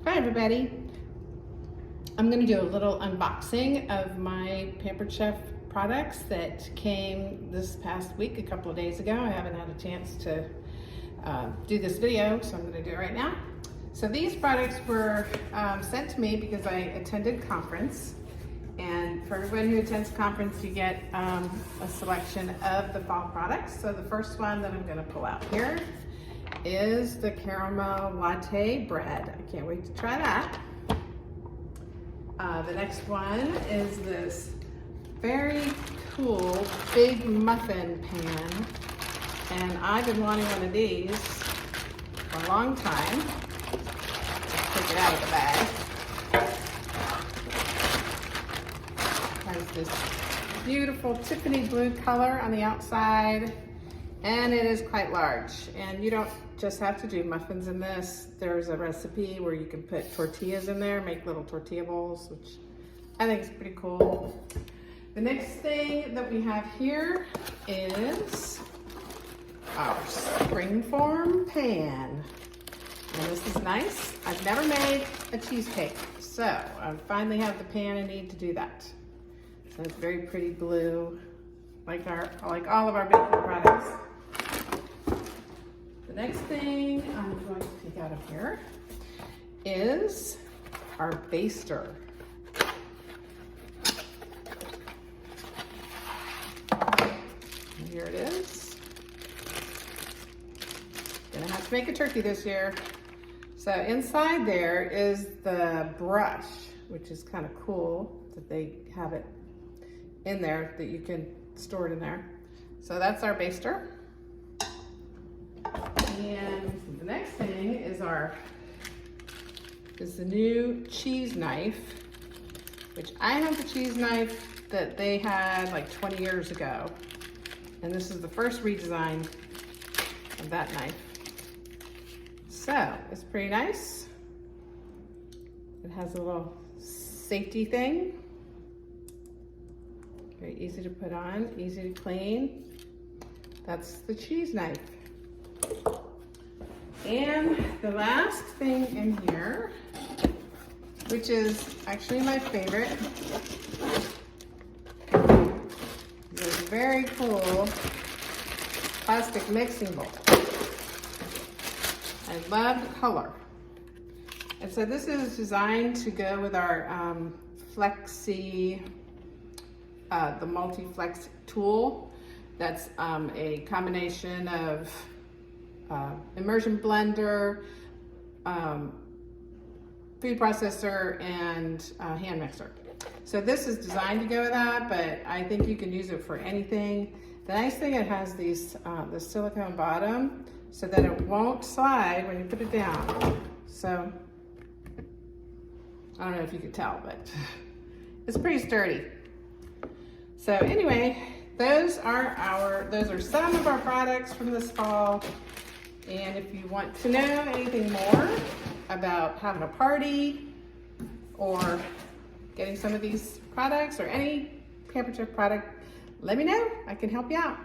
Hi everybody. I'm going to do a little unboxing of my Pampered Chef products that came this past week, a couple of days ago. I haven't had a chance to do this video, so I'm going to do it right now. So these products were sent to me because I attended conference, and for everyone who attends conference you get a selection of the fall products. So the first one that I'm going to pull out here is the caramel latte bread. I can't wait to try that. The next one is this very cool big muffin pan, and I've been wanting one of these for a long time. Let's take it out of the bag. It has this beautiful Tiffany blue color on the outside, and it is quite large. And you don't just have to do muffins in this. There's a recipe where you can put tortillas in there, make little tortilla bowls, which I think is pretty cool. The next thing that we have here is our springform pan. And this is nice. I've never made a cheesecake, so I finally have the pan I need to do that. So it's very pretty blue, like all of our baking products. The next thing I'm going to take out of here is our baster. And here it is. Gonna have to make a turkey this year. So inside there is the brush, which is kind of cool that they have it in there, that you can store it in there. So that's our baster. And the next thing is the new cheese knife, which I have the cheese knife that they had like 20 years ago. And this is the first redesign of that knife. So it's pretty nice. It has a little safety thing. Very easy to put on, easy to clean. That's the cheese knife. And the last thing in here, which is actually my favorite, is a very cool plastic mixing bowl. I love the color. And so this is designed to go with our the multi-flex tool. That's a combination of immersion blender, food processor, and hand mixer. So this is designed to go with that, but I think you can use it for anything. The nice thing, it has these the silicone bottom so that it won't slide when you put it down. So I don't know if you could tell, but it's pretty sturdy. So anyway, those are some of our products from this fall. And if you want to know anything more about having a party or getting some of these products or any Pampered Chef product, let me know. I can help you out.